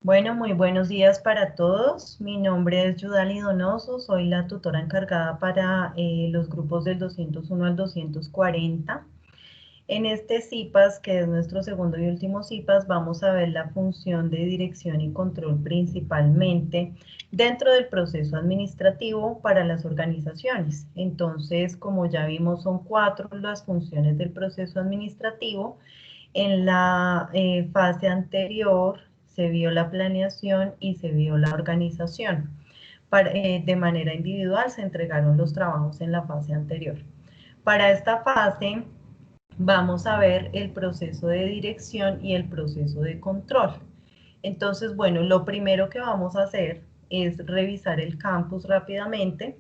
Bueno, muy buenos días para todos. Mi nombre es Yudali Donoso, soy la tutora encargada para los grupos del 201 al 240. En este CIPAS, que es nuestro segundo y último CIPAS, vamos a ver la función de dirección y control principalmente dentro del proceso administrativo para las organizaciones. Entonces, como ya vimos, son 4 las funciones del proceso administrativo. En la fase anterior se vio la planeación y se vio la organización. De manera individual se entregaron los trabajos en la fase anterior. Para esta fase vamos a ver el proceso de dirección y el proceso de control. Entonces, bueno, lo primero que vamos a hacer es revisar el campus rápidamente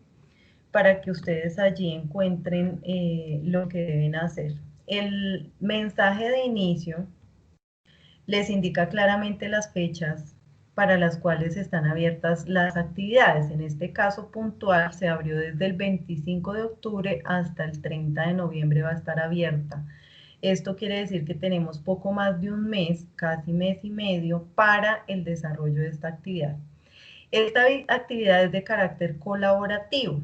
para que ustedes allí encuentren lo que deben hacer. El mensaje de inicio les indica claramente las fechas para las cuales están abiertas las actividades. En este caso puntual se abrió desde el 25 de octubre hasta el 30 de noviembre va a estar abierta. Esto quiere decir que tenemos poco más de un mes, casi mes y medio, para el desarrollo de esta actividad. Esta actividad es de carácter colaborativo.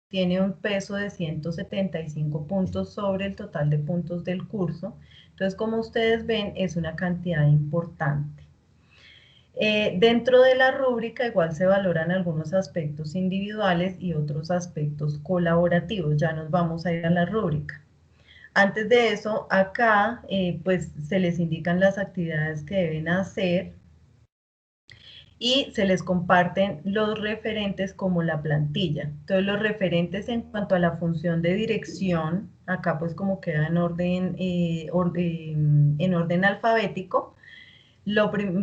Tiene un peso de 175 puntos sobre el total de puntos del curso. Entonces, como ustedes ven, es una cantidad importante. Dentro de la rúbrica igual se valoran algunos aspectos individuales y otros aspectos colaborativos. Ya nos vamos a ir a la rúbrica. Antes de eso, acá pues se les indican las actividades que deben hacer y se les comparten los referentes como la plantilla. Entonces los referentes en cuanto a la función de dirección, acá pues como queda en orden alfabético,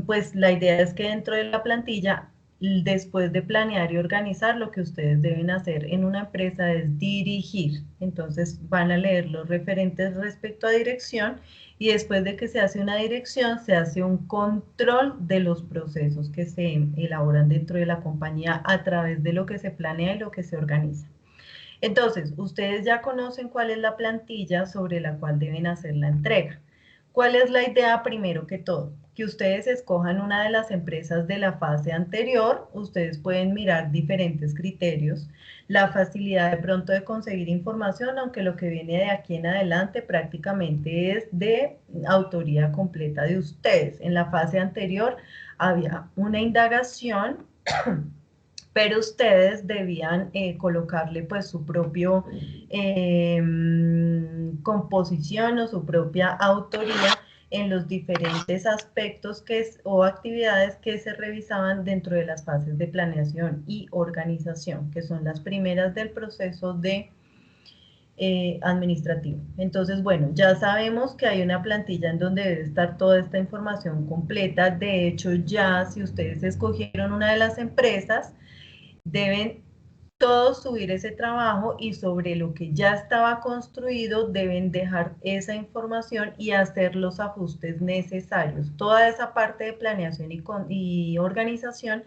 pues la idea es que dentro de la plantilla, después de planear y organizar, lo que ustedes deben hacer en una empresa es dirigir. Entonces van a leer los referentes respecto a dirección y después de que se hace una dirección, se hace un control de los procesos que se elaboran dentro de la compañía a través de lo que se planea y lo que se organiza. Entonces, ustedes ya conocen cuál es la plantilla sobre la cual deben hacer la entrega. ¿Cuál es la idea primero que todo? Que ustedes escojan una de las empresas de la fase anterior, ustedes pueden mirar diferentes criterios, la facilidad de pronto de conseguir información, aunque lo que viene de aquí en adelante prácticamente es de autoría completa de ustedes. En la fase anterior había una indagación pero ustedes debían colocarle pues su propio composición o su propia autoría en los diferentes aspectos o actividades que se revisaban dentro de las fases de planeación y organización, que son las primeras del proceso de administrativo. Entonces, bueno, ya sabemos que hay una plantilla en donde debe estar toda esta información completa. De hecho, ya si ustedes escogieron una de las empresas, deben todos subir ese trabajo y sobre lo que ya estaba construido deben dejar esa información y hacer los ajustes necesarios. Toda esa parte de planeación y organización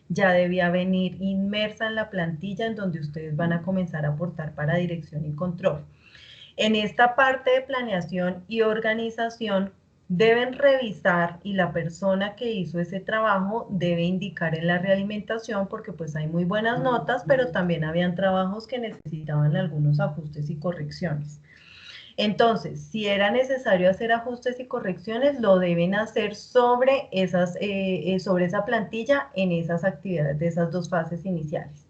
ya debía venir inmersa en la plantilla en donde ustedes van a comenzar a aportar para dirección y control. En esta parte de planeación y organización deben revisar y la persona que hizo ese trabajo debe indicar en la realimentación porque pues hay muy buenas notas, pero también habían trabajos que necesitaban algunos ajustes y correcciones. Entonces, si era necesario hacer ajustes y correcciones, lo deben hacer sobre esa plantilla en esas actividades de esas dos fases iniciales.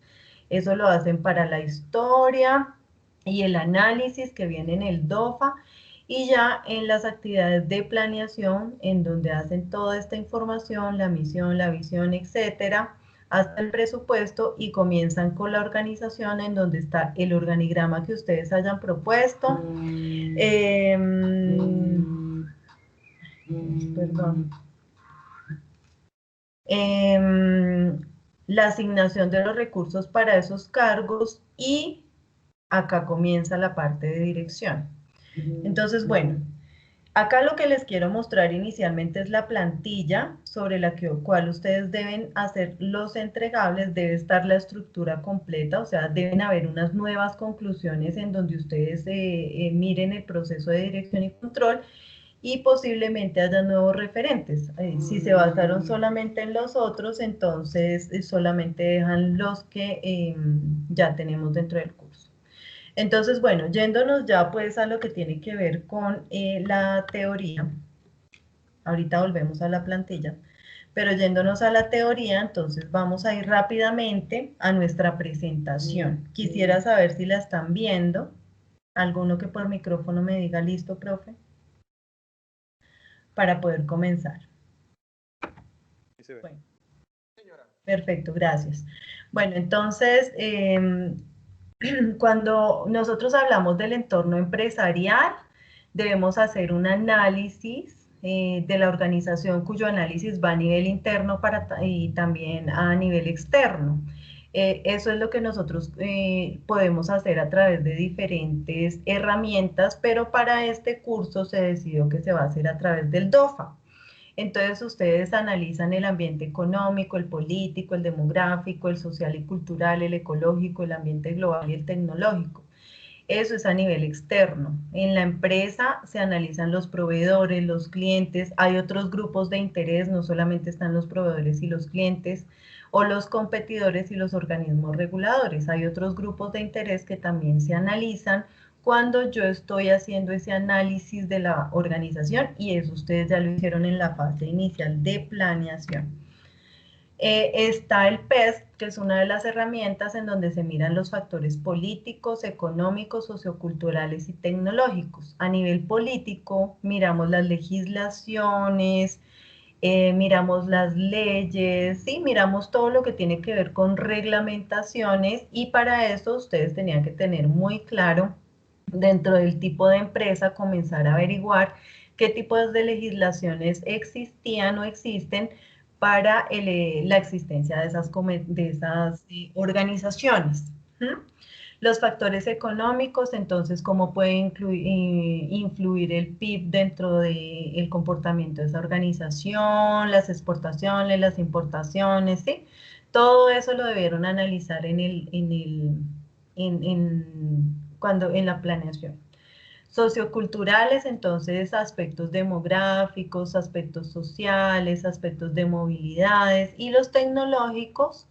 Eso lo hacen para la historia y el análisis que viene en el DOFA y ya en las actividades de planeación en donde hacen toda esta información, la misión, la visión, etcétera, hasta el presupuesto y comienzan con la organización en donde está el organigrama que ustedes hayan propuesto. Perdón. La asignación de los recursos para esos cargos y acá comienza la parte de dirección. Entonces, bueno, acá lo que les quiero mostrar inicialmente es la plantilla sobre la cual ustedes deben hacer los entregables, debe estar la estructura completa, o sea, deben haber unas nuevas conclusiones en donde ustedes miren el proceso de dirección y control y posiblemente haya nuevos referentes. Si se basaron solamente en los otros, entonces solamente dejan los que ya tenemos dentro del curso. Entonces, bueno, yéndonos ya pues a lo que tiene que ver con la teoría, ahorita volvemos a la plantilla, pero yéndonos a la teoría, entonces vamos a ir rápidamente a nuestra presentación. Quisiera saber si la están viendo. Alguno que por micrófono me diga listo, profe, para poder comenzar. Sí se ve. Bueno, perfecto, gracias. Bueno, entonces, cuando nosotros hablamos del entorno empresarial, debemos hacer un análisis de la organización cuyo análisis va a nivel interno y también a nivel externo. Eso es lo que nosotros podemos hacer a través de diferentes herramientas, pero para este curso se decidió que se va a hacer a través del DOFA. Entonces ustedes analizan el ambiente económico, el político, el demográfico, el social y cultural, el ecológico, el ambiente global y el tecnológico. Eso es a nivel externo. En la empresa se analizan los proveedores, los clientes, hay otros grupos de interés, no solamente están los proveedores y los clientes, o los competidores y los organismos reguladores. Hay otros grupos de interés que también se analizan cuando yo estoy haciendo ese análisis de la organización, y eso ustedes ya lo hicieron en la fase inicial de planeación. Está el PEST, que es una de las herramientas en donde se miran los factores políticos, económicos, socioculturales y tecnológicos. A nivel político, miramos las legislaciones, miramos las leyes, ¿sí? Miramos todo lo que tiene que ver con reglamentaciones, y para eso ustedes tenían que tener muy claro dentro del tipo de empresa, comenzar a averiguar qué tipos de legislaciones existían o existen para la existencia de esas organizaciones. ¿Mm? Los factores económicos, entonces, cómo puede influir el PIB dentro del comportamiento de esa organización, las exportaciones, las importaciones, ¿sí? Todo eso lo debieron analizar en la planeación. Socioculturales, entonces, aspectos demográficos, aspectos sociales, aspectos de movilidades, y los tecnológicos,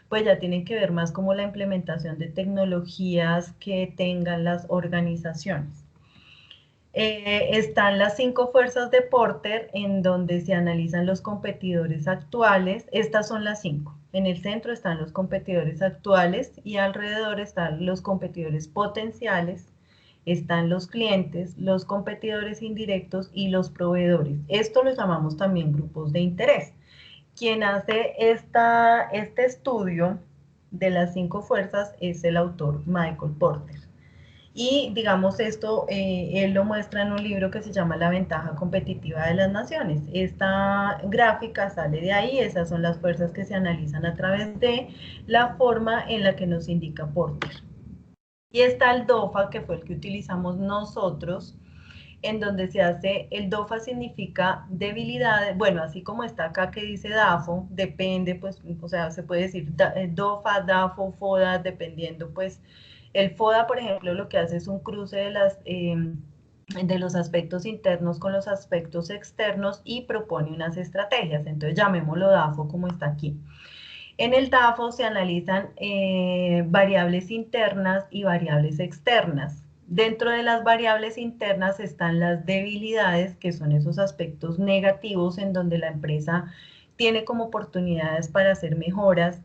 pues ya tienen que ver más como la implementación de tecnologías que tengan las organizaciones. Están las 5 fuerzas de Porter, en donde se analizan los competidores actuales. Estas son las 5. En el centro están los competidores actuales y alrededor están los competidores potenciales, están los clientes, los competidores indirectos y los proveedores. Esto lo llamamos también grupos de interés. Quien hace este estudio de las 5 fuerzas es el autor Michael Porter. Y digamos esto, él lo muestra en un libro que se llama La ventaja competitiva de las naciones. Esta gráfica sale de ahí, esas son las fuerzas que se analizan a través de la forma en la que nos indica Porter. Y está el DOFA, que fue el que utilizamos nosotros, en donde se hace, el DOFA significa debilidades, bueno, así como está acá que dice DAFO, depende, pues, o sea, se puede decir DOFA, DAFO, FODA, dependiendo, pues, el FODA, por ejemplo, lo que hace es un cruce de los aspectos internos con los aspectos externos y propone unas estrategias, entonces llamémoslo DAFO como está aquí. En el DAFO se analizan variables internas y variables externas. Dentro de las variables internas están las debilidades, que son esos aspectos negativos en donde la empresa tiene como oportunidades para hacer mejoras.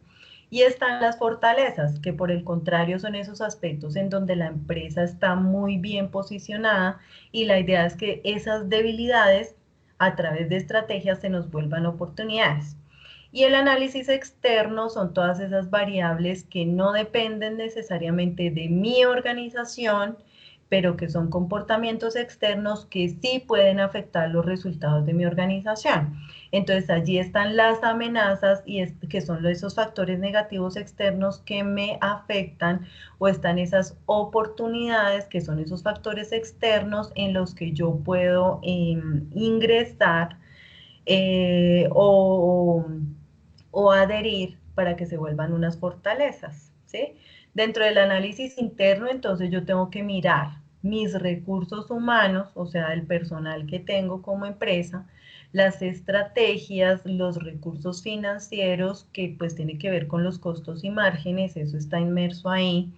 Y están las fortalezas, que por el contrario son esos aspectos en donde la empresa está muy bien posicionada, y la idea es que esas debilidades a través de estrategias se nos vuelvan oportunidades. Y el análisis externo son todas esas variables que no dependen necesariamente de mi organización, pero que son comportamientos externos que sí pueden afectar los resultados de mi organización. Entonces allí están las amenazas, que son esos factores negativos externos que me afectan, o están esas oportunidades, que son esos factores externos en los que yo puedo ingresar o adherir para que se vuelvan unas fortalezas, ¿sí? Dentro del análisis interno, entonces yo tengo que mirar mis recursos humanos, o sea, el personal que tengo como empresa, las estrategias, los recursos financieros, que pues tiene que ver con los costos y márgenes, eso está inmerso ahí,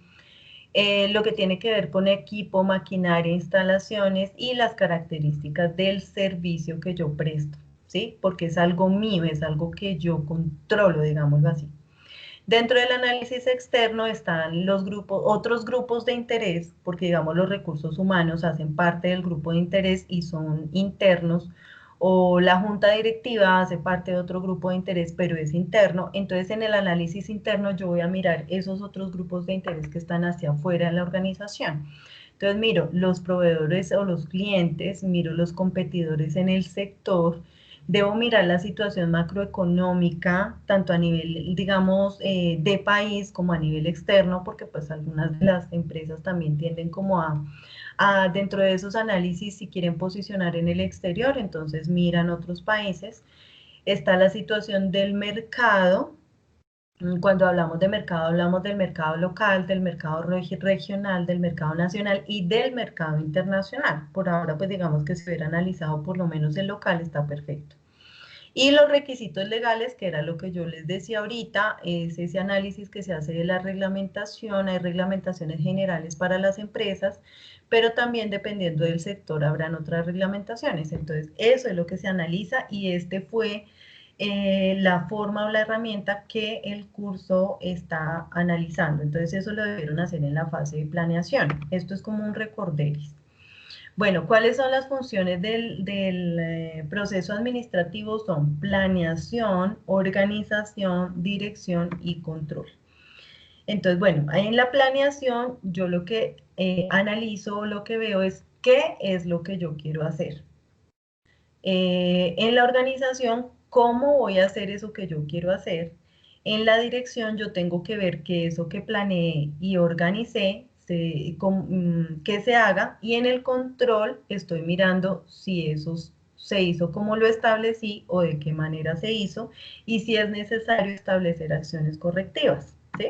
lo que tiene que ver con equipo, maquinaria, instalaciones y las características del servicio que yo presto, ¿sí? Porque es algo mío, es algo que yo controlo, digámoslo así. Dentro del análisis externo están los grupos, otros grupos de interés, porque digamos los recursos humanos hacen parte del grupo de interés y son internos, o la junta directiva hace parte de otro grupo de interés, pero es interno. Entonces en el análisis interno yo voy a mirar esos otros grupos de interés que están hacia afuera en la organización. Entonces miro los proveedores o los clientes, miro los competidores en el sector, debo mirar la situación macroeconómica, tanto a nivel, digamos, de país como a nivel externo, porque pues algunas de las empresas también tienden como dentro de esos análisis, si quieren posicionar en el exterior, entonces miran otros países. Está la situación del mercado. Cuando hablamos del mercado local, del mercado regional, del mercado nacional y del mercado internacional. Por ahora, pues digamos que si hubiera analizado por lo menos el local, está perfecto. Y los requisitos legales, que era lo que yo les decía ahorita, es ese análisis que se hace de la reglamentación. Hay reglamentaciones generales para las empresas, pero también dependiendo del sector habrán otras reglamentaciones. Entonces, eso es lo que se analiza y este fue la forma o la herramienta que el curso está analizando. Entonces, eso lo debieron hacer en la fase de planeación. Esto es como un recorderis. Bueno, ¿cuáles son las funciones del proceso administrativo? Son planeación, organización, dirección y control. Entonces, bueno, en la planeación yo lo que analizo, lo que veo es qué es lo que yo quiero hacer. En la organización, ¿cómo voy a hacer eso que yo quiero hacer? En la dirección yo tengo que ver que eso que planeé y organicé, que se haga, y en el control estoy mirando si eso se hizo como lo establecí o de qué manera se hizo, y si es necesario establecer acciones correctivas, ¿sí?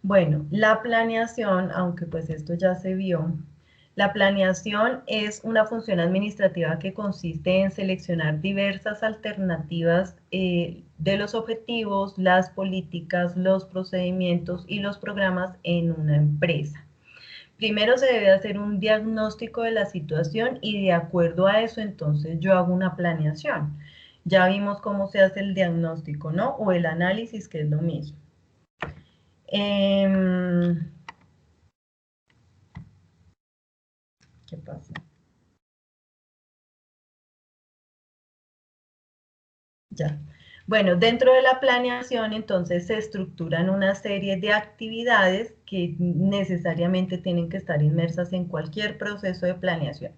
Bueno, la planeación, aunque pues esto ya se vio, la planeación es una función administrativa que consiste en seleccionar diversas alternativas de los objetivos, las políticas, los procedimientos y los programas en una empresa. Primero se debe hacer un diagnóstico de la situación y de acuerdo a eso entonces yo hago una planeación. Ya vimos cómo se hace el diagnóstico, ¿no? O el análisis, que es lo mismo. ¿Qué pasa? Ya. Bueno, dentro de la planeación entonces se estructuran una serie de actividades que necesariamente tienen que estar inmersas en cualquier proceso de planeación.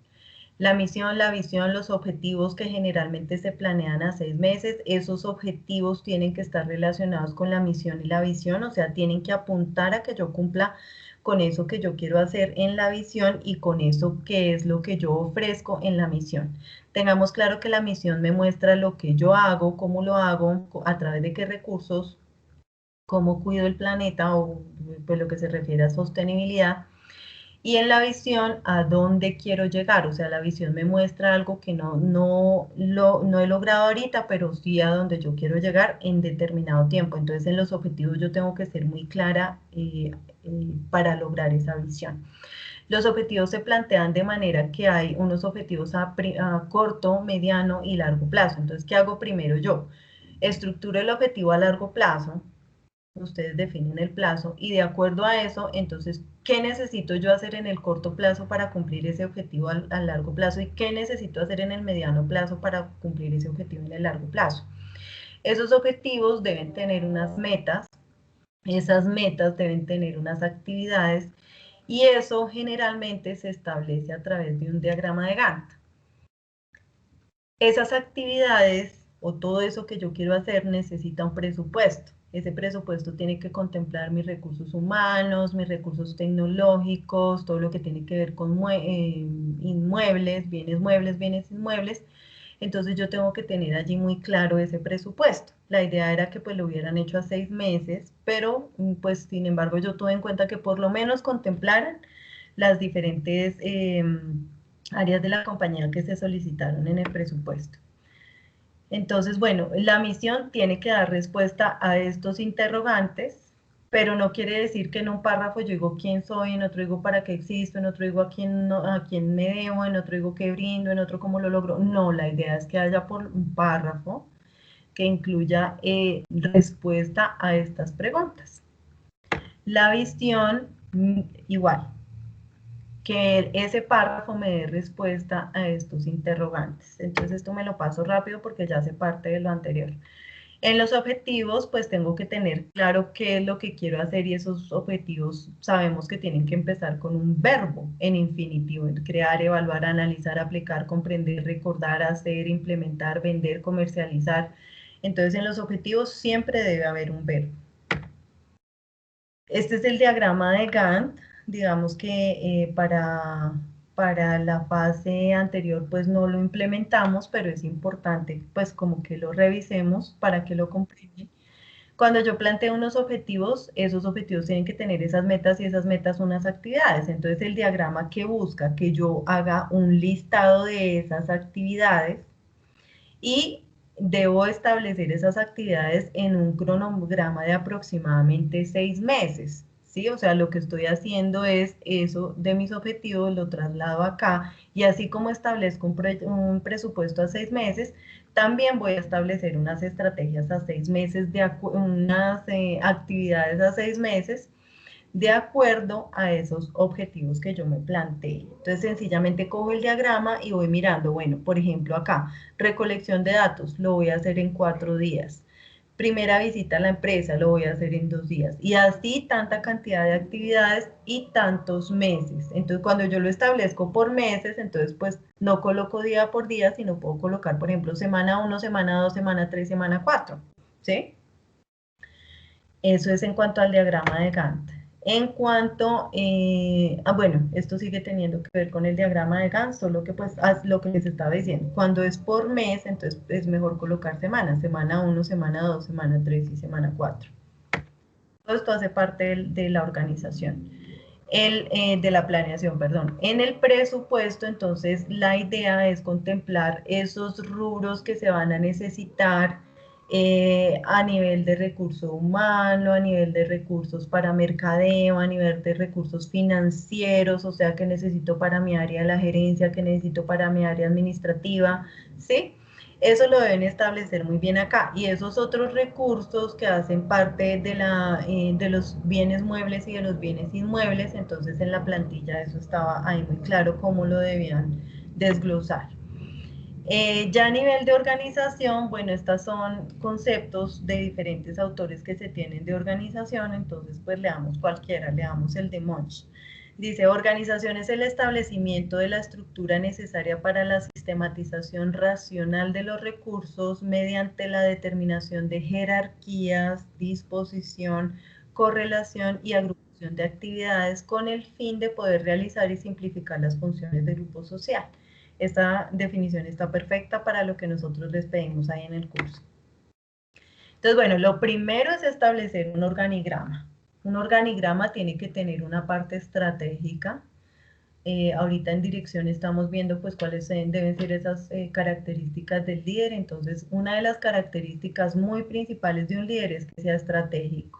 La misión, la visión, los objetivos que generalmente se planean a 6 meses, esos objetivos tienen que estar relacionados con la misión y la visión, o sea, tienen que apuntar a que yo cumpla con eso que yo quiero hacer en la visión y con eso que es lo que yo ofrezco en la misión. Tengamos claro que la misión me muestra lo que yo hago, cómo lo hago, a través de qué recursos, cómo cuido el planeta o pues lo que se refiere a sostenibilidad. Y en la visión, ¿a dónde quiero llegar? O sea, la visión me muestra algo que no he logrado ahorita, pero sí a donde yo quiero llegar en determinado tiempo. Entonces, en los objetivos yo tengo que ser muy clara para lograr esa visión. Los objetivos se plantean de manera que hay unos objetivos a corto, mediano y largo plazo. Entonces, ¿qué hago primero yo? Estructuro el objetivo a largo plazo, ustedes definen el plazo y de acuerdo a eso, entonces, ¿qué necesito yo hacer en el corto plazo para cumplir ese objetivo a largo plazo y qué necesito hacer en el mediano plazo para cumplir ese objetivo en el largo plazo? Esos objetivos deben tener unas metas, esas metas deben tener unas actividades y eso generalmente se establece a través de un diagrama de Gantt. Esas actividades o todo eso que yo quiero hacer necesita un presupuesto. Ese presupuesto tiene que contemplar mis recursos humanos, mis recursos tecnológicos, todo lo que tiene que ver con inmuebles, bienes inmuebles. Entonces yo tengo que tener allí muy claro ese presupuesto. La idea era que pues lo hubieran hecho a 6 meses, pero pues sin embargo yo tuve en cuenta que por lo menos contemplaran las diferentes áreas de la compañía que se solicitaron en el presupuesto. Entonces, bueno, la misión tiene que dar respuesta a estos interrogantes, pero no quiere decir que en un párrafo yo digo quién soy, en otro digo para qué existo, en otro digo a quién, a quién me debo, en otro digo qué brindo, en otro cómo lo logro. No, la idea es que haya por un párrafo que incluya respuesta a estas preguntas. La visión, igual, que ese párrafo me dé respuesta a estos interrogantes. Entonces esto me lo paso rápido porque ya hace parte de lo anterior. En los objetivos, pues tengo que tener claro qué es lo que quiero hacer y esos objetivos sabemos que tienen que empezar con un verbo en infinitivo, crear, evaluar, analizar, aplicar, comprender, recordar, hacer, implementar, vender, comercializar. Entonces en los objetivos siempre debe haber un verbo. Este es el diagrama de Gantt, digamos que para la fase anterior pues no lo implementamos, pero es importante pues como que lo revisemos para que lo comprendan. Cuando yo planteo unos objetivos, esos objetivos tienen que tener esas metas y esas metas unas actividades. Entonces el diagrama que busca que yo haga un listado de esas actividades y debo establecer esas actividades en un cronograma de aproximadamente 6 meses, ¿sí? O sea, lo que estoy haciendo es eso de mis objetivos, lo traslado acá, y así como establezco un presupuesto a 6 meses, también voy a establecer unas estrategias a 6 meses, unas actividades a 6 meses, de acuerdo a esos objetivos que yo me planteé. Entonces, sencillamente cojo el diagrama y voy mirando, bueno, por ejemplo acá, recolección de datos, lo voy a hacer en 4 días. Primera visita a la empresa, lo voy a hacer en 2 días. Y así tanta cantidad de actividades y tantos meses. Entonces, cuando yo lo establezco por meses, entonces pues no coloco día por día, sino puedo colocar, por ejemplo, semana 1, semana 2, semana 3, semana 4. ¿Sí? Eso es en cuanto al diagrama de Gantt. En cuanto, bueno, esto sigue teniendo que ver con el diagrama de Gantt, solo que pues lo que les estaba diciendo, cuando es por mes, entonces es mejor colocar semanas, semana 1, semana 2, semana 3 y semana 4. Todo esto hace parte de la organización, de la planeación, perdón. En el presupuesto, entonces, la idea es contemplar esos rubros que se van a necesitar a nivel de recurso humano, a nivel de recursos para mercadeo, a nivel de recursos financieros, o sea, que necesito para mi área de la gerencia, que necesito para mi área administrativa, ¿sí? Eso lo deben establecer muy bien acá. Y esos otros recursos que hacen parte de los bienes muebles y de los bienes inmuebles, entonces en la plantilla eso estaba ahí muy claro cómo lo debían desglosar. Ya a nivel de organización, bueno, estos son conceptos de diferentes autores que se tienen de organización, entonces pues leamos cualquiera, leamos el de Munch. Dice, organización es el establecimiento de la estructura necesaria para la sistematización racional de los recursos mediante la determinación de jerarquías, disposición, correlación y agrupación de actividades con el fin de poder realizar y simplificar las funciones del grupo social. Esta definición está perfecta para lo que nosotros les pedimos ahí en el curso. Entonces, bueno, lo primero es establecer un organigrama. Un organigrama tiene que tener una parte estratégica. Ahorita en dirección estamos viendo pues cuáles deben ser esas características del líder. Entonces, una de las características muy principales de un líder es que sea estratégico.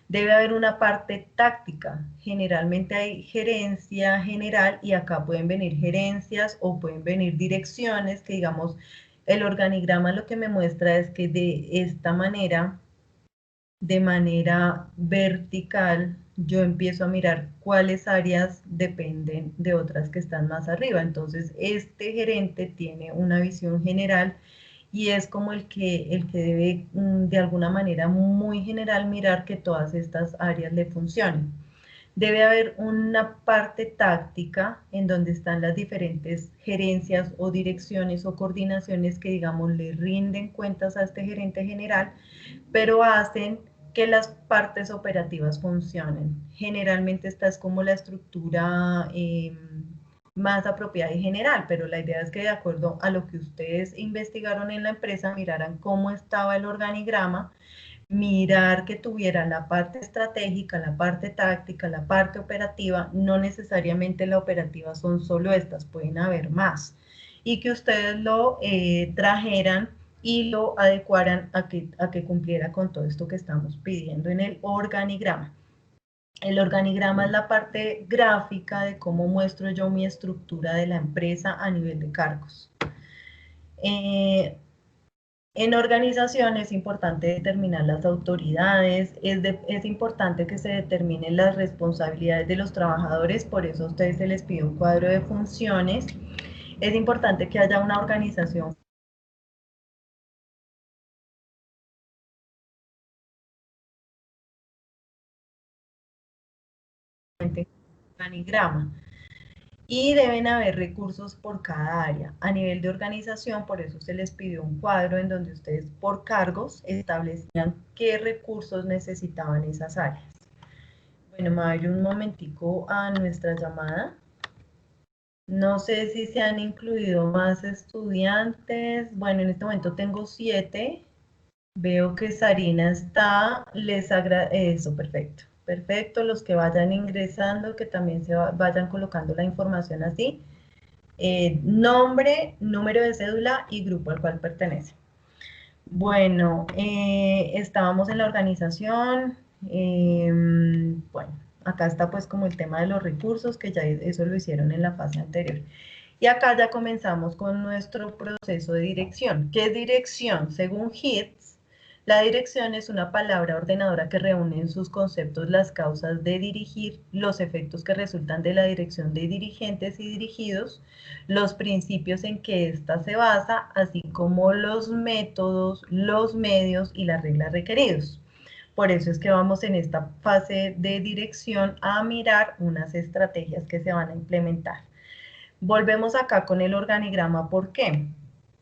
Debe haber una parte táctica. Generalmente hay gerencia general y acá pueden venir gerencias o pueden venir direcciones que digamos, el organigrama lo que me muestra es que de esta manera, de manera vertical, yo empiezo a mirar cuáles áreas dependen de otras que están más arriba. Entonces, este gerente tiene una visión general y es como el que debe de alguna manera muy general mirar que todas estas áreas le funcionen. Debe haber una parte táctica en donde están las diferentes gerencias o direcciones o coordinaciones que digamos le rinden cuentas a este gerente general, pero hacen que las partes operativas funcionen. Generalmente esta es como la estructura más apropiada y general, pero la idea es que de acuerdo a lo que ustedes investigaron en la empresa, miraran cómo estaba el organigrama mirar que tuviera la parte estratégica, la parte táctica, la parte operativa. No necesariamente la operativa son solo estas, pueden haber más. Y que ustedes lo trajeran y lo adecuaran a que cumpliera con todo esto que estamos pidiendo en el organigrama. El organigrama es la parte gráfica de cómo muestro yo mi estructura de la empresa a nivel de cargos. En organización es importante determinar las autoridades, es importante que se determinen las responsabilidades de los trabajadores, por eso a ustedes se les pide un cuadro de funciones. Es importante que haya una organización organigrama. Y deben haber recursos por cada área. A nivel de organización, por eso se les pidió un cuadro en donde ustedes por cargos establecían qué recursos necesitaban esas áreas. Bueno, me voy un momentico a nuestra llamada. No sé si se han incluido más estudiantes. Bueno, en este momento tengo 7. Veo que Sarina está. Les agradezco. Eso, perfecto. Perfecto, los que vayan ingresando, que también se vayan colocando la información así. Nombre, número de cédula y grupo al cual pertenece. Bueno, estábamos en la organización. Bueno, acá está pues como el tema de los recursos, que ya eso lo hicieron en la fase anterior. Y acá ya comenzamos con nuestro proceso de dirección. ¿Qué es dirección? Según HITS, la dirección es una palabra ordenadora que reúne en sus conceptos las causas de dirigir, los efectos que resultan de la dirección de dirigentes y dirigidos, los principios en que ésta se basa, así como los métodos, los medios y las reglas requeridos. Por eso es que vamos en esta fase de dirección a mirar unas estrategias que se van a implementar. Volvemos acá con el organigrama. ¿Por qué?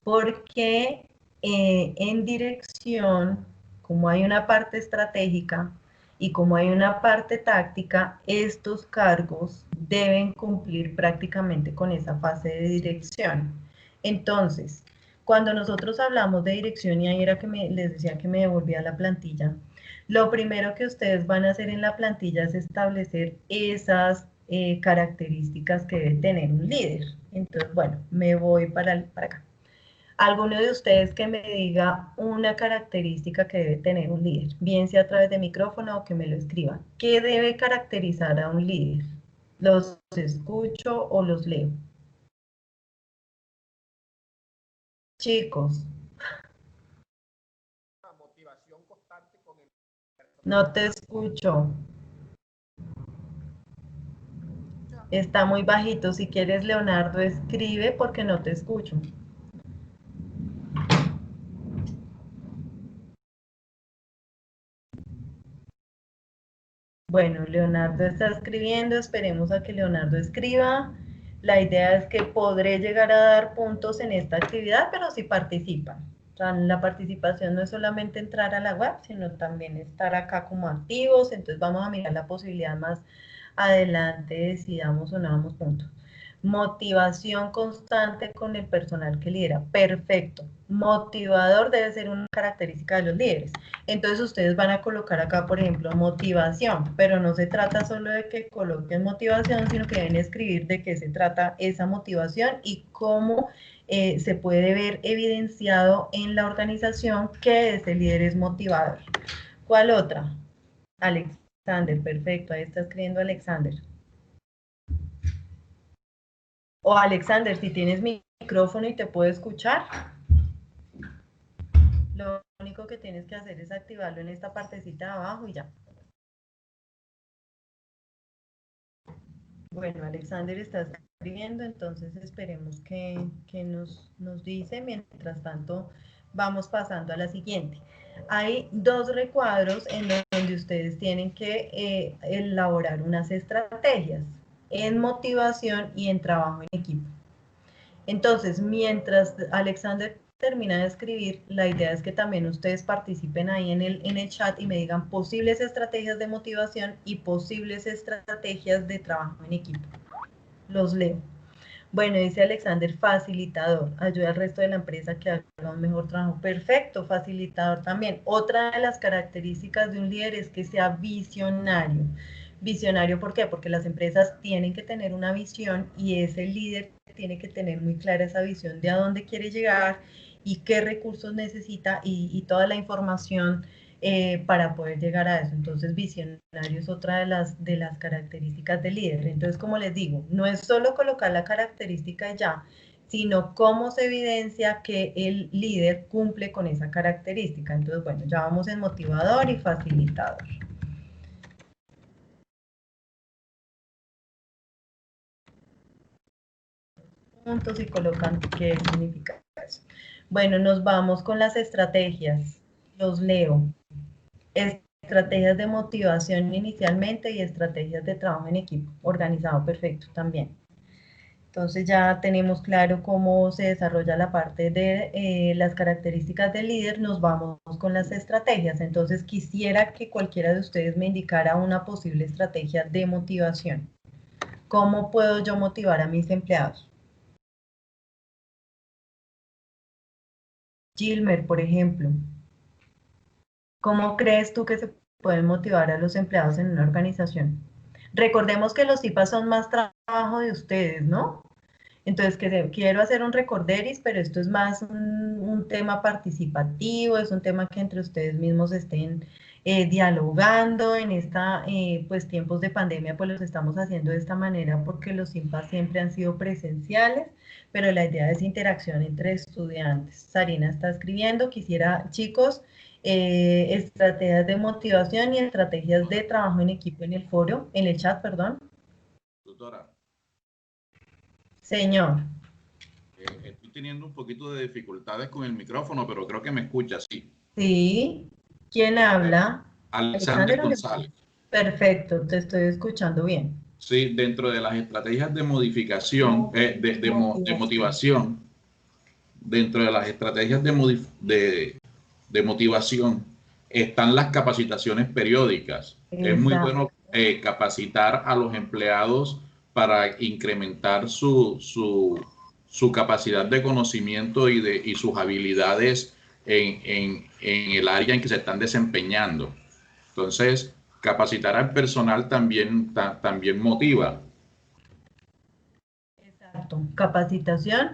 Porque en dirección, como hay una parte estratégica y como hay una parte táctica, estos cargos deben cumplir prácticamente con esa fase de dirección. Entonces, cuando nosotros hablamos de dirección, y ahí era que les decía que me devolvía la plantilla, lo primero que ustedes van a hacer en la plantilla es establecer esas características que debe tener un líder. Entonces, bueno, me voy para acá. Alguno de ustedes que me diga una característica que debe tener un líder, bien sea a través de micrófono o que me lo escriba. ¿Qué debe caracterizar a un líder? ¿Los escucho o los leo? Chicos, no te escucho. Está muy bajito. Si quieres, Leonardo, escribe porque no te escucho. Bueno, Leonardo está escribiendo, esperemos a que Leonardo escriba. La idea es que podré llegar a dar puntos en esta actividad, pero si participan. O sea, la participación no es solamente entrar a la web, sino también estar acá como activos. Entonces vamos a mirar la posibilidad más adelante de si damos o no damos puntos. Motivación constante con el personal que lidera. Perfecto. Motivador debe ser una característica de los líderes. Entonces ustedes van a colocar acá, por ejemplo, motivación, pero no se trata solo de que coloquen motivación, sino que deben escribir de qué se trata esa motivación y cómo se puede ver evidenciado en la organización que ese líder es motivador. ¿Cuál otra? Alexander, perfecto, ahí está escribiendo Alexander. O Alexander, si tienes micrófono y te puedo escuchar, lo único que tienes que hacer es activarlo en esta partecita de abajo y ya. Bueno, Alexander está escribiendo, entonces esperemos que nos dice. Mientras tanto, vamos pasando a la siguiente. Hay 2 recuadros en donde ustedes tienen que elaborar unas estrategias en motivación y en trabajo en equipo. Entonces, mientras Alexander termina de escribir, la idea es que también ustedes participen ahí en el chat y me digan posibles estrategias de motivación y posibles estrategias de trabajo en equipo. Los leo. Bueno, dice Alexander, facilitador, ayuda al resto de la empresa que haga un mejor trabajo. Perfecto, facilitador también. Otra de las características de un líder es que sea visionario. Visionario, ¿por qué? Porque las empresas tienen que tener una visión y ese líder tiene que tener muy clara esa visión de a dónde quiere llegar y qué recursos necesita y toda la información para poder llegar a eso. Entonces, visionario es otra de las características del líder. Entonces, como les digo, no es solo colocar la característica ya, sino cómo se evidencia que el líder cumple con esa característica. Entonces, bueno, ya vamos en motivador y facilitador. Puntos y colocan qué significa eso. Bueno, nos vamos con las estrategias. Los leo. Estrategias de motivación inicialmente y estrategias de trabajo en equipo. Organizado, perfecto, también. Entonces ya tenemos claro cómo se desarrolla la parte de las características del líder, nos vamos con las estrategias. Entonces quisiera que cualquiera de ustedes me indicara una posible estrategia de motivación. ¿Cómo puedo yo motivar a mis empleados? Gilmer, por ejemplo, ¿cómo crees tú que se pueden motivar a los empleados en una organización? Recordemos que los IPA son más trabajo de ustedes, ¿no? Entonces, quiero hacer un recorderis, pero esto es más un tema participativo, es un tema que entre ustedes mismos estén dialogando en esta, pues, tiempos de pandemia, pues los estamos haciendo de esta manera porque los IMPA siempre han sido presenciales, pero la idea es interacción entre estudiantes. Sarina está escribiendo, quisiera, chicos, estrategias de motivación y estrategias de trabajo en equipo en el foro, en el chat, perdón. Tutora. Señor. Estoy teniendo un poquito de dificultades con el micrófono, pero creo que me escucha, sí. Sí. ¿Quién habla? Alexander González. Perfecto, te estoy escuchando bien. Sí, dentro de las estrategias de modificación, de motivación, dentro de las estrategias de motivación están las capacitaciones periódicas. Exacto. Es muy bueno capacitar a los empleados para incrementar su capacidad de conocimiento y sus habilidades en el área en que se están desempeñando. Entonces, capacitar al personal también motiva. Exacto, capacitación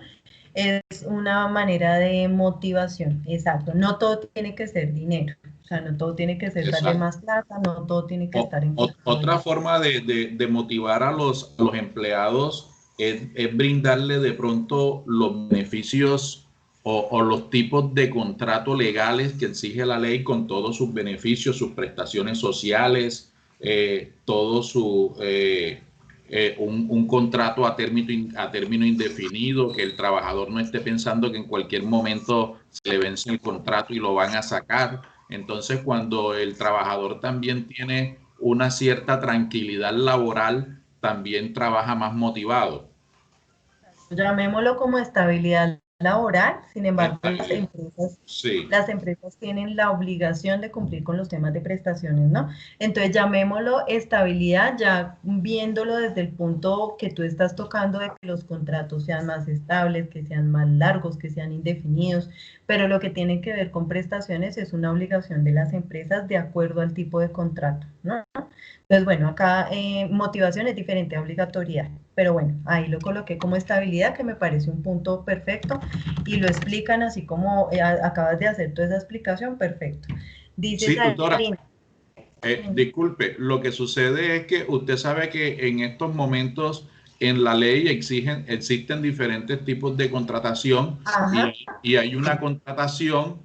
es una manera de motivación, exacto. No todo tiene que ser dinero, o sea, no todo tiene que ser darle más plata, no todo tiene que estar en... Otra forma de motivar a los empleados es brindarle de pronto los beneficios o los tipos de contratos legales que exige la ley con todos sus beneficios, sus prestaciones sociales, todo su... un contrato a término indefinido, que el trabajador no esté pensando que en cualquier momento se le vence el contrato y lo van a sacar. Entonces, cuando el trabajador también tiene una cierta tranquilidad laboral, también trabaja más motivado. Llamémoslo como estabilidad laboral, sin embargo, sí, las empresas tienen la obligación de cumplir con los temas de prestaciones, ¿no? Entonces, llamémoslo estabilidad, ya viéndolo desde el punto que tú estás tocando de que los contratos sean más estables, que sean más largos, que sean indefinidos, pero lo que tiene que ver con prestaciones es una obligación de las empresas de acuerdo al tipo de contrato, ¿no? Entonces, bueno, acá motivación es diferente a obligatoriedad, pero bueno, ahí lo coloqué como estabilidad, que me parece un punto perfecto, y lo explican así como acabas de hacer toda esa explicación, perfecto. Dice sí, tutora, Sarina, disculpe, lo que sucede es que usted sabe que en estos momentos en la ley existen diferentes tipos de contratación y hay una contratación,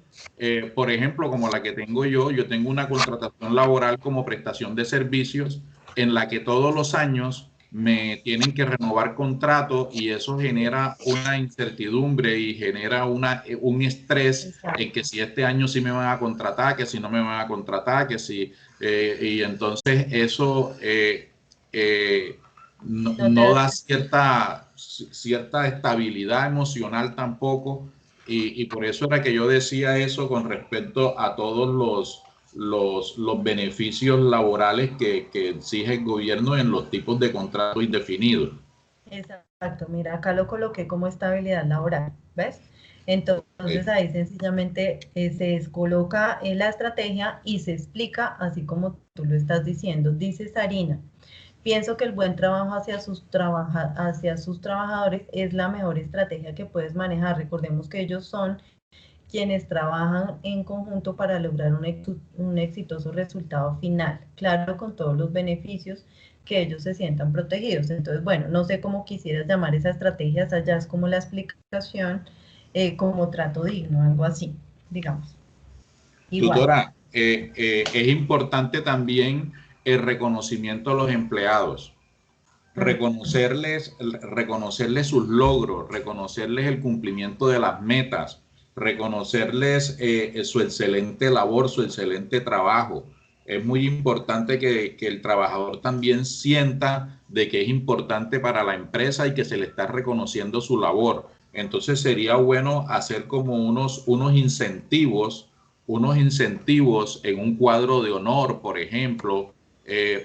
por ejemplo, como la que tengo yo tengo una contratación laboral como prestación de servicios en la que todos los años me tienen que renovar contrato y eso genera una incertidumbre y genera un estrés en que si este año sí me van a contratar, que si no me van a contratar, que si... y entonces eso no da cierta estabilidad emocional tampoco y por eso era que yo decía eso con respecto a todos los beneficios laborales que exige el gobierno en los tipos de contrato indefinidos. Exacto, mira, acá lo coloqué como estabilidad laboral, ¿ves? Entonces ahí sencillamente se descoloca la estrategia y se explica así como tú lo estás diciendo. Dice Sarina, pienso que el buen trabajo hacia sus trabajadores es la mejor estrategia que puedes manejar. Recordemos que ellos son quienes trabajan en conjunto para lograr un exitoso resultado final, claro, con todos los beneficios que ellos se sientan protegidos. Entonces, bueno, no sé cómo quisieras llamar esa estrategia, esa ya es como la explicación, como trato digno, algo así, digamos. Igual. Tutora, es importante también el reconocimiento a los empleados, reconocerles sus logros, reconocerles el cumplimiento de las metas, reconocerles su excelente labor, su excelente trabajo. Es muy importante que el trabajador también sienta de que es importante para la empresa y que se le está reconociendo su labor. Entonces sería bueno hacer como unos incentivos en un cuadro de honor, por ejemplo,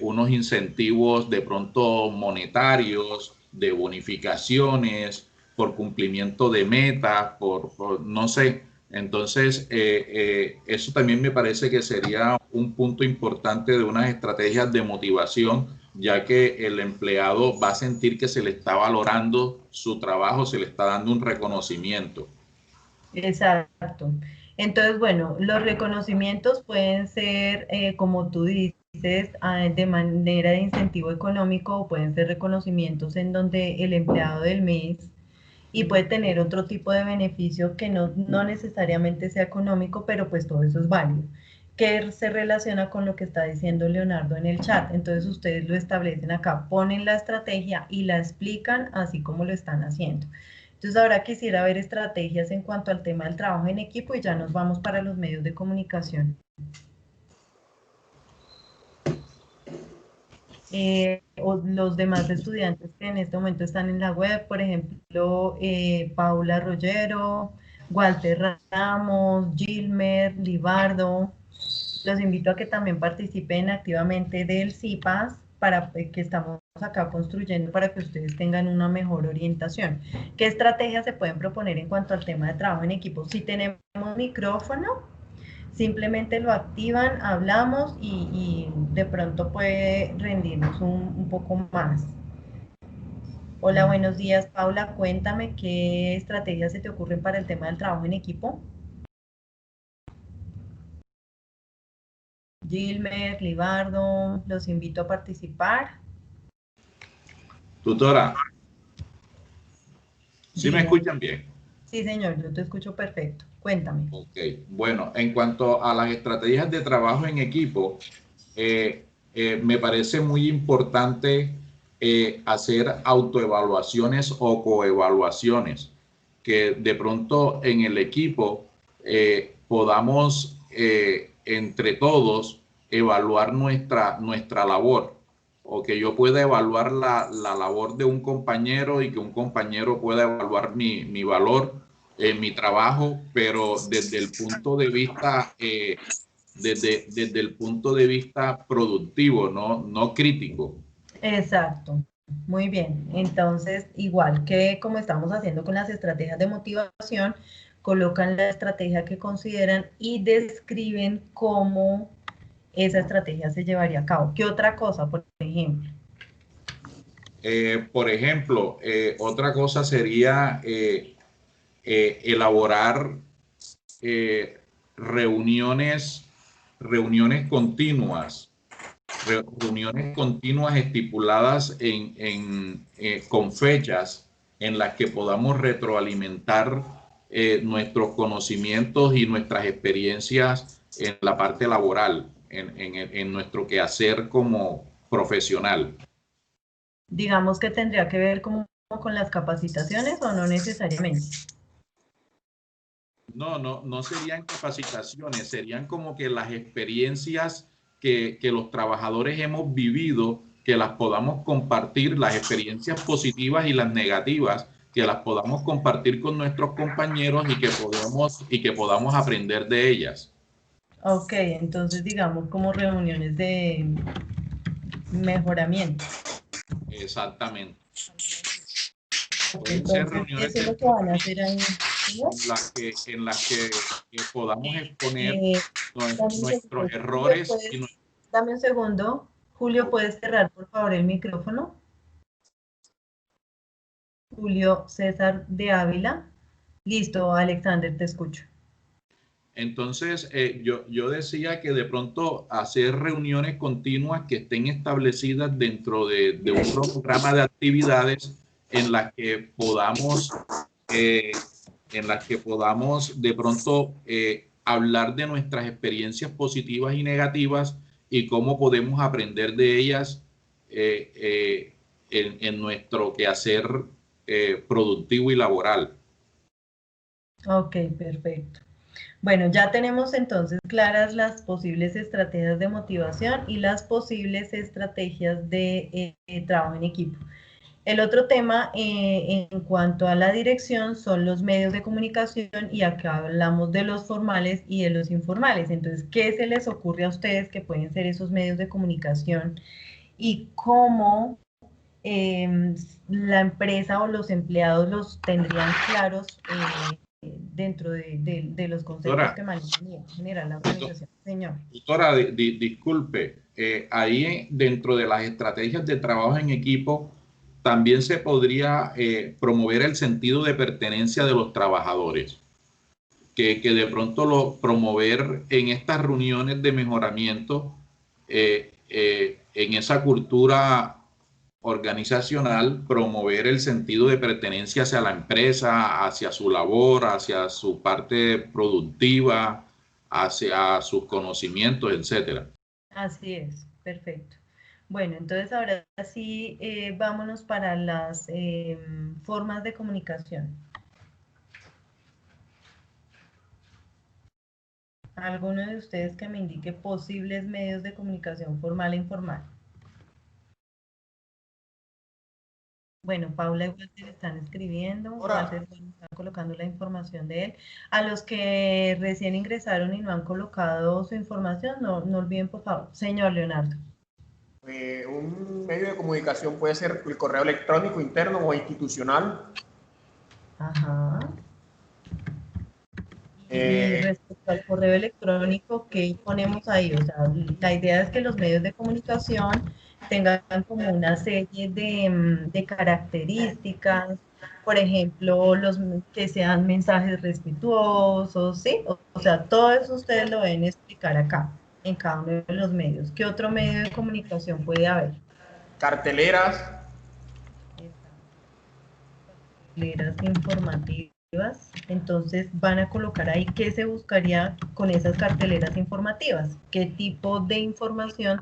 unos incentivos de pronto monetarios, de bonificaciones, por cumplimiento de metas, por no sé. Entonces, eso también me parece que sería un punto importante de unas estrategias de motivación, ya que el empleado va a sentir que se le está valorando su trabajo, se le está dando un reconocimiento. Exacto. Entonces, bueno, los reconocimientos pueden ser, como tú dices, de manera de incentivo económico o pueden ser reconocimientos en donde el empleado del mes y puede tener otro tipo de beneficio que no necesariamente sea económico, pero pues todo eso es válido, que se relaciona con lo que está diciendo Leonardo en el chat. Entonces ustedes lo establecen acá, ponen la estrategia y la explican así como lo están haciendo. Entonces ahora quisiera ver estrategias en cuanto al tema del trabajo en equipo y ya nos vamos para los medios de comunicación. O los demás estudiantes que en este momento están en la web, por ejemplo, Paula Rollero, Walter Ramos, Gilmer, Libardo. Los invito a que también participen activamente del CIPAS para que estamos acá construyendo para que ustedes tengan una mejor orientación. ¿Qué estrategias se pueden proponer en cuanto al tema de trabajo en equipo? Si tenemos micrófono, simplemente lo activan, hablamos y de pronto puede rendirnos un poco más. Hola, buenos días, Paula. Cuéntame qué estrategias se te ocurren para el tema del trabajo en equipo. Gilmer, Libardo, los invito a participar. Tutora, ¿sí me Dígame. escuchan bien? Sí, señor, yo te escucho perfecto. Cuéntame. Ok, bueno, en cuanto a las estrategias de trabajo en equipo, me parece muy importante hacer autoevaluaciones o coevaluaciones, que de pronto en el equipo podamos entre todos evaluar nuestra labor, o que yo pueda evaluar la labor de un compañero y que un compañero pueda evaluar mi valor en mi trabajo, pero desde el punto de vista desde el punto de vista productivo, no crítico. Exacto. Muy bien. Entonces, igual que como estamos haciendo con las estrategias de motivación, colocan la estrategia que consideran y describen cómo esa estrategia se llevaría a cabo. ¿Qué otra cosa, por ejemplo? Por ejemplo, otra cosa sería elaborar reuniones, reuniones continuas, reuniones continuas estipuladas con fechas en las que podamos retroalimentar nuestros conocimientos y nuestras experiencias en la parte laboral, en nuestro quehacer como profesional. Digamos que tendría que ver como con las capacitaciones o no necesariamente. No serían capacitaciones, serían como que las experiencias que los trabajadores hemos vivido, que las podamos compartir, las experiencias positivas y las negativas, que las podamos compartir con nuestros compañeros y que podamos aprender de ellas. Ok, entonces digamos como reuniones de mejoramiento. Exactamente. Pueden ser Entonces, reuniones eso es de lo que van a hacer ahí. ¿No? en las que podamos exponer Dame un nuestros segundo. Julio, errores y ¿puedes, dame un segundo. Julio, ¿puedes cerrar, por favor, el micrófono? Julio César de Ávila. Listo, Alexander, te escucho. entonces, yo decía que de pronto hacer reuniones continuas que estén establecidas dentro de un programa de actividades en las que podamos, de pronto hablar de nuestras experiencias positivas y negativas y cómo podemos aprender de ellas en nuestro quehacer productivo y laboral. Ok, perfecto. Bueno, ya tenemos entonces claras las posibles estrategias de motivación y las posibles estrategias de trabajo en equipo. El otro tema en cuanto a la dirección son los medios de comunicación y acá hablamos de los formales y de los informales. Entonces, ¿qué se les ocurre a ustedes que pueden ser esos medios de comunicación y cómo la empresa o los empleados los tendrían claros dentro de los conceptos Doctora, que manejan y generar la organización? Señor. Doctora, disculpe, ahí dentro de las estrategias de trabajo en equipo también se podría promover el sentido de pertenencia de los trabajadores, que de pronto promover en estas reuniones de mejoramiento, en esa cultura organizacional, promover el sentido de pertenencia hacia la empresa, hacia su labor, hacia su parte productiva, hacia sus conocimientos, etcétera. Así es, perfecto. Bueno, entonces ahora sí, vámonos para las formas de comunicación. ¿Alguno de ustedes que me indique posibles medios de comunicación formal e informal? Bueno, Paula igual se le están escribiendo, ya se está colocando la información de él. A los que recién ingresaron y no han colocado su información, no olviden, por favor. Señor Leonardo. Un medio de comunicación puede ser el correo electrónico interno o institucional. Ajá. Y respecto al correo electrónico, ¿qué ponemos ahí? O sea, la idea es que los medios de comunicación tengan como una serie de características, por ejemplo, los que sean mensajes respetuosos, ¿sí? O sea, todo eso ustedes lo deben explicar acá, en cada uno de los medios. ¿Qué otro medio de comunicación puede haber? Carteleras. Carteleras informativas. Entonces van a colocar ahí qué se buscaría con esas carteleras informativas, qué tipo de información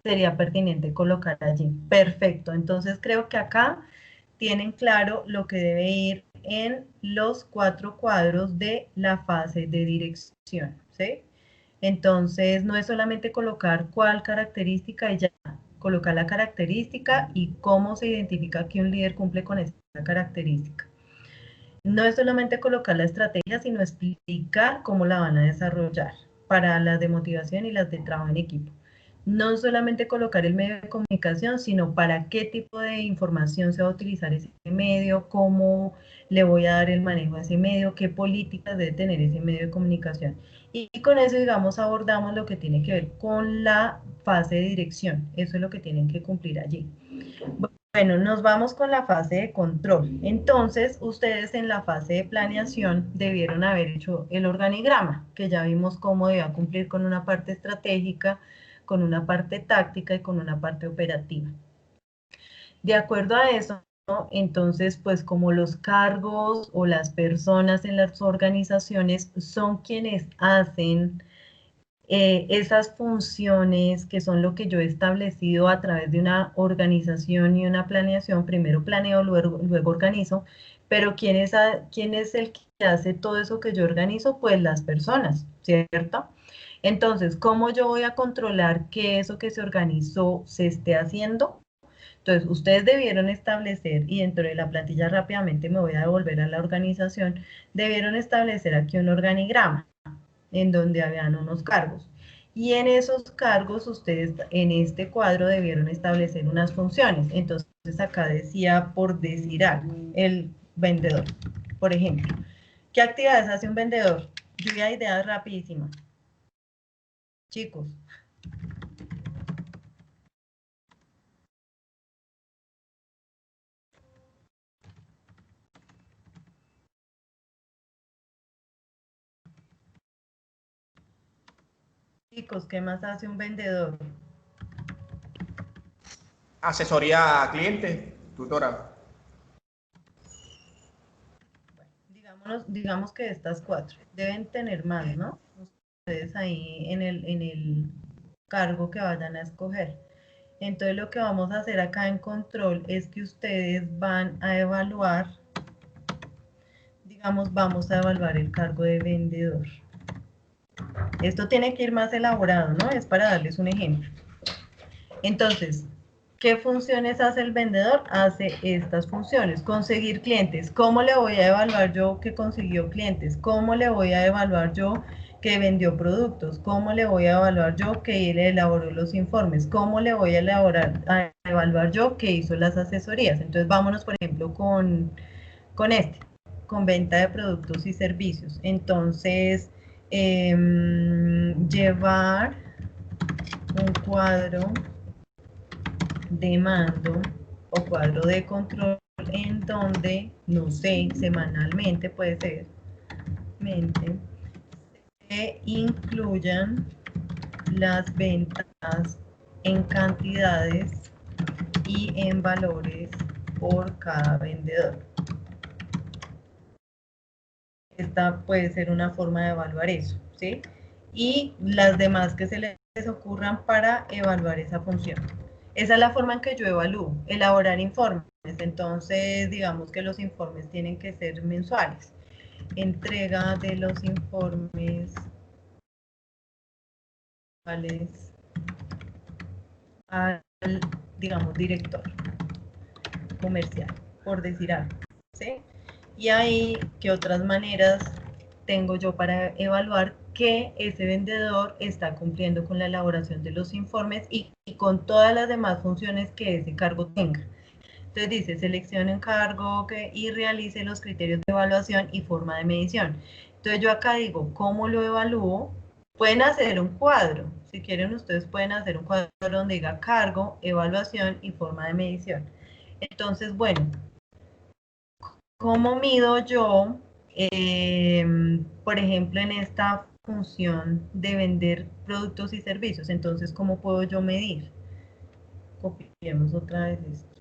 sería pertinente colocar allí. Perfecto, entonces creo que acá tienen claro lo que debe ir en los 4 cuadros de la fase de dirección, ¿sí? Entonces no es solamente colocar cuál característica y ya, colocar la característica y cómo se identifica que un líder cumple con esa característica. No es solamente colocar la estrategia, sino explicar cómo la van a desarrollar para las de motivación y las de trabajo en equipo. No solamente colocar el medio de comunicación, sino para qué tipo de información se va a utilizar ese medio, cómo le voy a dar el manejo a ese medio, qué políticas debe tener ese medio de comunicación. Y con eso, digamos, abordamos lo que tiene que ver con la fase de dirección. Eso es lo que tienen que cumplir allí. Bueno, nos vamos con la fase de control. Entonces, ustedes en la fase de planeación debieron haber hecho el organigrama, que ya vimos cómo debía cumplir con una parte estratégica, con una parte táctica y con una parte operativa. De acuerdo a eso, ¿no? Entonces, pues como los cargos o las personas en las organizaciones son quienes hacen esas funciones que son lo que yo he establecido a través de una organización y una planeación, primero planeo, luego organizo, pero ¿quién es el que hace todo eso que yo organizo? Pues las personas, ¿cierto? Entonces, ¿cómo yo voy a controlar que eso que se organizó se esté haciendo? Entonces, ustedes debieron establecer, y dentro de la plantilla rápidamente me voy a devolver a la organización, debieron establecer aquí un organigrama en donde habían unos cargos. Y en esos cargos ustedes en este cuadro debieron establecer unas funciones. Entonces acá decía por decir algo, el vendedor, por ejemplo. ¿Qué actividades hace un vendedor? Lluvia de ideas rapidísima. Chicos. Chicos, ¿qué más hace un vendedor? Asesoría a clientes, tutora. Digamos que estas 4 deben tener más, ¿no? Ustedes ahí en el cargo que vayan a escoger. Entonces lo que vamos a hacer acá en control es que ustedes van a evaluar, digamos, vamos a evaluar el cargo de vendedor. Esto tiene que ir más elaborado, ¿no? Es para darles un ejemplo. Entonces, ¿qué funciones hace el vendedor? Hace estas funciones. Conseguir clientes. ¿Cómo le voy a evaluar yo que consiguió clientes? ¿Cómo le voy a evaluar yo que vendió productos? ¿Cómo le voy a evaluar yo que él elaboró los informes? ¿Cómo le voy a evaluar yo que hizo las asesorías? Entonces, vámonos, por ejemplo, con venta de productos y servicios. Entonces, llevar un cuadro de mando o cuadro de control en donde, no sé, semanalmente puede ser, se incluyan las ventas en cantidades y en valores por cada vendedor. Esta puede ser una forma de evaluar eso, ¿sí? Y las demás que se les ocurran para evaluar esa función. Esa es la forma en que yo evalúo, elaborar informes. Entonces, digamos que los informes tienen que ser mensuales. Entrega de los informes al, digamos, director comercial, por decir algo, ¿sí? Y ahí, ¿qué otras maneras tengo yo para evaluar que ese vendedor está cumpliendo con la elaboración de los informes y con todas las demás funciones que ese cargo tenga? Entonces dice, seleccione un cargo y realice los criterios de evaluación y forma de medición. Entonces yo acá digo, ¿cómo lo evalúo? Pueden hacer un cuadro. Si quieren, ustedes pueden hacer un cuadro donde diga cargo, evaluación y forma de medición. Entonces, bueno, ¿cómo mido yo, por ejemplo, en esta función de vender productos y servicios? Entonces, ¿cómo puedo yo medir? Copiemos otra vez esto.